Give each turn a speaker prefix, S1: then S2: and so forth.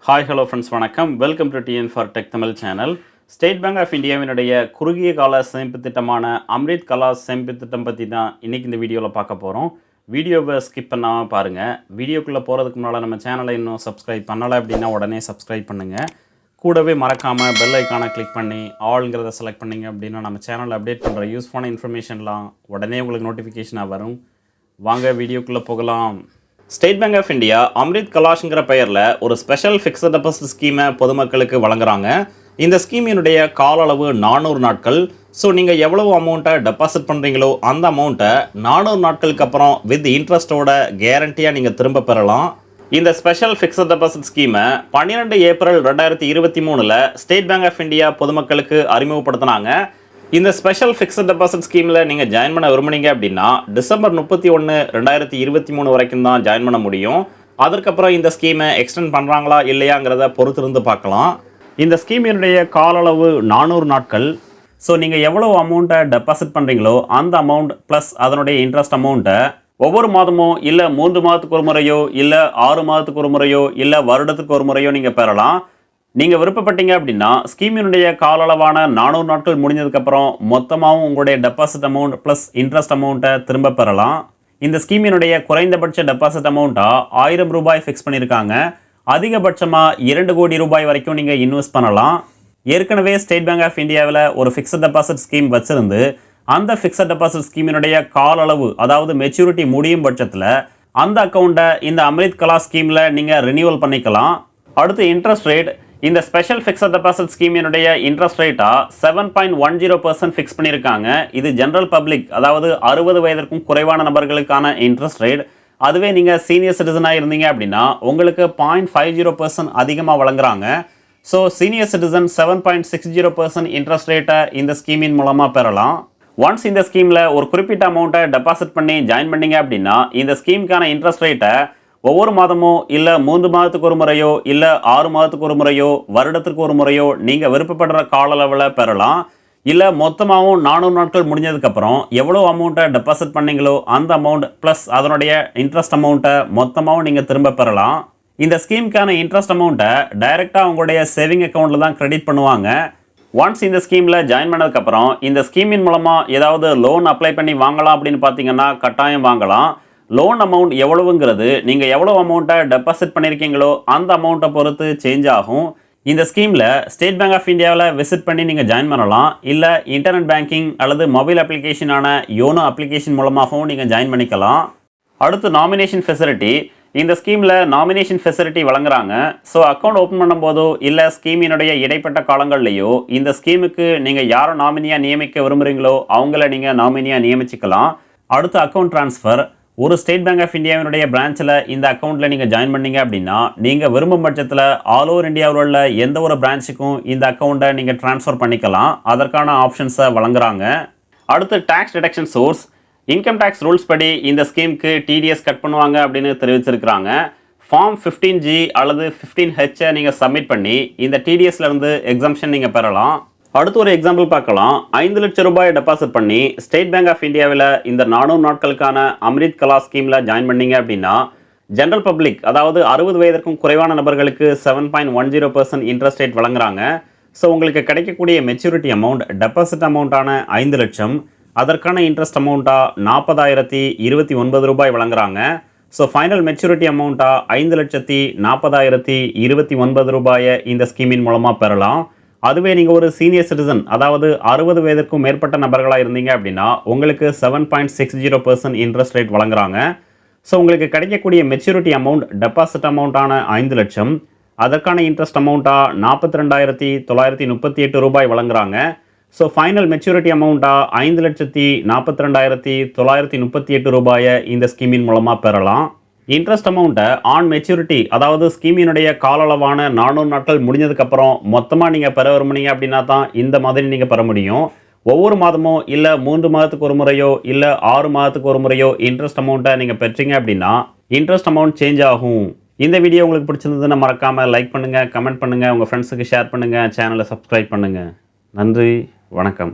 S1: Hi hello friends வணக்கம். Welcome to TN for tech Tamil channel. State bank of இந்தியாவினுடைய குறுகிய கால சேமிப்பு திட்டமான அம்ரித் கலாஸ் சேமிப்பு திட்டம் பற்றி தான் இன்றைக்கி இந்த வீடியோவில் பார்க்க போகிறோம். வீடியோவை ஸ்கிப் பண்ணாமல் பாருங்கள். வீடியோக்குள்ளே போகிறதுக்கு முன்னால் நம்ம சேனலை இன்னும் சப்ஸ்கிரைப் பண்ணலை அப்படின்னா உடனே சப்ஸ்கிரைப் பண்ணுங்கள். கூடவே மறக்காமல் பெல் ஐக்கானை கிளிக் பண்ணி ஆல்ங்கிறத செலக்ட் பண்ணிங்க அப்படின்னா நம்ம சேனலில் அப்டேட் பண்ணுற யூஸ்ஃபுல்லான இன்ஃபர்மேஷன்லாம் உடனே உங்களுக்கு நோட்டிஃபிகேஷனாக வரும். வாங்க வீடியோக்குள்ளே போகலாம். State bank of India Amrit கலாஷ்ங்கிற பெயரில் ஒரு ஸ்பெஷல் ஃபிக்ஸட் டெபாசிட் ஸ்கீமை பொதுமக்களுக்கு வழங்குறாங்க. இந்த ஸ்கீமினுடைய கால அளவு 400 நாட்கள். ஸோ நீங்கள் எவ்வளவு அமௌண்ட்டை டெபாசிட் பண்ணுறீங்களோ அந்த அமௌண்ட்டை 400 நாட்களுக்கு அப்புறம் வித் இன்ட்ரெஸ்ட்டோட கேரண்டியாக நீங்கள் திரும்ப பெறலாம். இந்த ஸ்பெஷல் ஃபிக்ஸட் டெபாசிட் ஸ்கீமை 12 April 2023 state bank of India பொதுமக்களுக்கு அறிமுகப்படுத்தினாங்க. இந்த ஸ்பெஷல் ஃபிக்ஸட் டெபாசிட் ஸ்கீமில் நீங்கள் ஜாயின் பண்ண விரும்புனீங்க அப்படின்னா டிசம்பர் 31, 2023 வரைக்கும் தான் ஜாயின் பண்ண முடியும். அதற்கப்புறம் இந்த ஸ்கீமை எக்ஸ்டெண்ட் பண்ணுறாங்களா இல்லையாங்கிறத பொறுத்திருந்து பார்க்கலாம். இந்த ஸ்கீமினுடைய கால அளவு 400 நாட்கள். ஸோ நீங்கள் எவ்வளோ அமௌண்ட்டை டெபாசிட் பண்ணுறீங்களோ அந்த அமௌண்ட் ப்ளஸ் அதனுடைய இன்ட்ரெஸ்ட் அமௌண்ட்டை ஒவ்வொரு மாதமோ இல்லை 3 மாதத்துக்கு ஒரு முறையோ இல்லை 6 மாதத்துக்கு ஒரு முறையோ இல்லை வருடத்துக்கு ஒரு முறையோ நீங்கள் பெறலாம். நீங்கள் விருப்பப்பட்டீங்க அப்படின்னா ஸ்கீமினுடைய கால அளவான 400 நாட்கள் முடிஞ்சதுக்கப்புறம் மொத்தமாகவும் உங்களுடைய டெபாசிட் அமௌண்ட் ப்ளஸ் இன்ட்ரெஸ்ட் அமௌண்ட்டை திரும்ப பெறலாம். இந்த ஸ்கீமினுடைய குறைந்தபட்ச டெபாசிட் அமௌண்ட்டாக 1000 ரூபாய் ஃபிக்ஸ் பண்ணியிருக்காங்க. அதிகபட்சமாக 2 கோடி ரூபாய் வரைக்கும் நீங்கள் இன்வெஸ்ட் பண்ணலாம். ஏற்கனவே ஸ்டேட் பேங்க் ஆஃப் இந்தியாவில் ஒரு ஃபிக்ஸட் டெபாசிட் ஸ்கீம் வச்சிருந்து அந்த ஃபிக்ஸட் டெபாசிட் ஸ்கீமினுடைய கால அளவு அதாவது மெச்சூரிட்டி முடியும் பட்சத்தில் அந்த அக்கௌண்ட்டை இந்த அம்ரித் கலாஸ் ஸ்கீமில் நீங்கள் ரினியூவல் பண்ணிக்கலாம். அடுத்து இன்ட்ரெஸ்ட் ரேட். இந்த ஸ்பெஷல் ஃபிக்ஸட் டெபாசிட் ஸ்கீமினுடைய இன்ட்ரெஸ்ட் ரேட்டாக 7.10% ஃபிக்ஸ் பண்ணியிருக்காங்க. இது ஜென்ரல் பப்ளிக் அதாவது 60 வயதிற்கும் குறைவான நபர்களுக்கான இன்ட்ரெஸ்ட் ரேட். அதுவே நீங்கள் சீனியர் சிட்டிசனாக இருந்தீங்க அப்படின்னா உங்களுக்கு 0.50% அதிகமாக வழங்குறாங்க. ஸோ சீனியர் சிட்டிசன் 7.60% இன்ட்ரெஸ்ட் ரேட்டை இந்த ஸ்கீமின் மூலமாக பெறலாம். ஒன்ஸ் இந்த ஸ்கீமில் ஒரு குறிப்பிட்ட அமௌண்ட்டை டெபாசிட் பண்ணி ஜாயின் பண்ணிங்க அப்படின்னா இந்த ஸ்கீமுக்கான இன்ட்ரெஸ்ட் ரேட்டை ஒவ்வொரு மாதமோ இல்லை 3 மாதத்துக்கு ஒரு முறையோ இல்லை 6 மாதத்துக்கு ஒரு முறையோ வருடத்துக்கு ஒரு முறையோ நீங்கள் விருப்பப்படுற கால அளவில் பெறலாம். இல்லை மொத்தமாகவும் 400 நாட்கள் முடிஞ்சதுக்கப்புறம் எவ்வளோ அமௌண்ட்டை டெபாசிட் பண்ணீங்களோ அந்த அமௌண்ட் ப்ளஸ் அதனுடைய இன்ட்ரெஸ்ட் அமௌண்ட்டை மொத்தமாகவும் நீங்கள் திரும்ப பெறலாம். இந்த ஸ்கீமுக்கான இன்ட்ரெஸ்ட் அமௌண்ட்டை டைரெக்டாக உங்களுடைய சேவிங் அக்கௌண்ட்டில் தான் கிரெடிட் பண்ணுவாங்க. ஒன்ஸ் இந்த ஸ்கீமில் ஜாயின் பண்ணதுக்கப்புறம் இந்த ஸ்கீமின் மூலமாக ஏதாவது லோன் அப்ளை பண்ணி வாங்கலாம் அப்படின்னு பார்த்தீங்கன்னா கட்டாயம் வாங்கலாம். லோன் அமௌண்ட் எவ்வளவுங்கிறது நீங்கள் எவ்வளோ அமௌண்ட்டை டெபாசிட் பண்ணியிருக்கீங்களோ அந்த அமௌண்ட்டை பொறுத்து சேஞ்ச் ஆகும். இந்த ஸ்கீமில் ஸ்டேட் பேங்க் ஆஃப் இந்தியாவில் விசிட் பண்ணி நீங்கள் ஜாயின் பண்ணலாம். இல்லை இன்டர்நெட் பேங்கிங் அல்லது மொபைல் அப்ளிகேஷனான யோனோ அப்ளிகேஷன் மூலமாகவும் நீங்கள் ஜாயின் பண்ணிக்கலாம். அடுத்து நாமினேஷன் ஃபெசிலிட்டி. இந்த ஸ்கீமில் நாமினேஷன் ஃபெசிலிட்டி வழங்குறாங்க. ஸோ அக்கௌண்ட் ஓப்பன் பண்ணும்போதோ இல்லை ஸ்கீமினுடைய இடைப்பட்ட காலங்கள்லையோ இந்த ஸ்கீமுக்கு நீங்கள் யாரை நாமினியாக நியமிக்க விரும்புகிறீங்களோ அவங்கள நீங்கள் நாமினியாக நியமிச்சிக்கலாம். அடுத்து அக்கௌண்ட் ட்ரான்ஸ்ஃபர். ஒரு ஸ்டேட் பேங்க் ஆஃப் இந்தியாவினுடைய பிரான்ச்சில் இந்த அக்கௌண்ட்டில் நீங்கள் ஜாயின் பண்ணீங்க அப்படின்னா நீங்கள் விரும்பும் பட்சத்தில் ஆல் ஓவர் இந்தியாவில் உள்ள எந்த ஒரு பிரான்ச்சுக்கும் இந்த அக்கௌண்ட்டை நீங்கள் ட்ரான்ஸ்ஃபர் பண்ணிக்கலாம். அதற்கான ஆப்ஷன்ஸை வழங்குறாங்க. அடுத்து tax deduction source. Income tax rules படி இந்த ஸ்கீமுக்கு டிடிஎஸ் கட் பண்ணுவாங்க அப்படின்னு தெரிவிச்சிருக்கிறாங்க. ஃபார்ம் 15G அல்லது 15H நீங்கள் சப்மிட் பண்ணி இந்த டிடிஎஸ்லேருந்து எக்ஸம்ஷன் நீங்கள் பெறலாம். அடுத்து ஒரு எக்ஸாம்பிள் பார்க்கலாம். 5 லட்சம் ரூபாய் டெபாசிட் பண்ணி ஸ்டேட் பேங்க் ஆஃப் இந்தியாவில் இந்த 400 நாட்களுக்கான அம்ரித் கலாஸ் ஸ்கீமில் ஜாயின் பண்ணீங்க அப்படின்னா ஜென்ரல் பப்ளிக் அதாவது 60 வயதிற்கும் குறைவான நபர்களுக்கு 7.10% இன்ட்ரெஸ்ட் ரேட் வழங்குறாங்க. ஸோ உங்களுக்கு கிடைக்கக்கூடிய மெச்சூரிட்டி அமௌண்ட் டெபாசிட் அமௌண்ட்டான 5 லட்சம், அதற்கான இன்ட்ரெஸ்ட் அமௌண்ட்டாக 40,029 ரூபாய் வழங்குறாங்க. ஸோ ஃபைனல் மெச்சூரிட்டி அமௌண்ட்டாக 5,40,029 ரூபாயை இந்த ஸ்கீமின் மூலமாக பெறலாம். அதுவே நீங்கள் ஒரு சீனியர் சிட்டிசன் அதாவது 60 வயதிற்கும் மேற்பட்ட நபர்களாக இருந்தீங்க அப்படின்னா உங்களுக்கு 7.60% இன்ட்ரெஸ்ட் ரேட் வழங்குறாங்க. ஸோ உங்களுக்கு கிடைக்கக்கூடிய மெச்சூரிட்டி அமௌண்ட் டெபாசிட் அமௌண்ட்டான 5 லட்சம், அதற்கான இன்ட்ரெஸ்ட் அமௌண்ட்டாக 42,938 ரூபாய் வழங்குறாங்க. ஸோ ஃபைனல் மெச்சூரிட்டி அமௌண்ட்டாக 5,42,938 ரூபாயை இந்த ஸ்கீமின் மூலமாக பெறலாம். இன்ட்ரெஸ்ட் அமௌண்ட்டை ஆன் மெச்சூரிட்டி அதாவது ஸ்கீமினுடைய கால அளவான 400 நாட்கள் முடிஞ்சதுக்கப்புறம் மொத்தமாக நீங்கள் பெற விரும்புனீங்க அப்படின்னா தான் இந்த மாதிரி நீங்கள் பெற முடியும். ஒவ்வொரு மாதமோ இல்லை 3 மாதத்துக்கு ஒரு முறையோ இல்லை 6 மாதத்துக்கு ஒரு முறையோ இன்ட்ரெஸ்ட் அமௌண்ட்டை நீங்கள் பெற்றீங்க அப்படின்னா இன்ட்ரெஸ்ட் அமௌண்ட் சேஞ்ச் ஆகும். இந்த வீடியோ உங்களுக்கு பிடிச்சிருந்ததுன்னு மறக்காமல் லைக் பண்ணுங்கள், கமெண்ட் பண்ணுங்கள், உங்கள் ஃப்ரெண்ட்ஸுக்கு ஷேர் பண்ணுங்கள், சேனலை சப்ஸ்கிரைப் பண்ணுங்கள். நன்றி, வணக்கம்.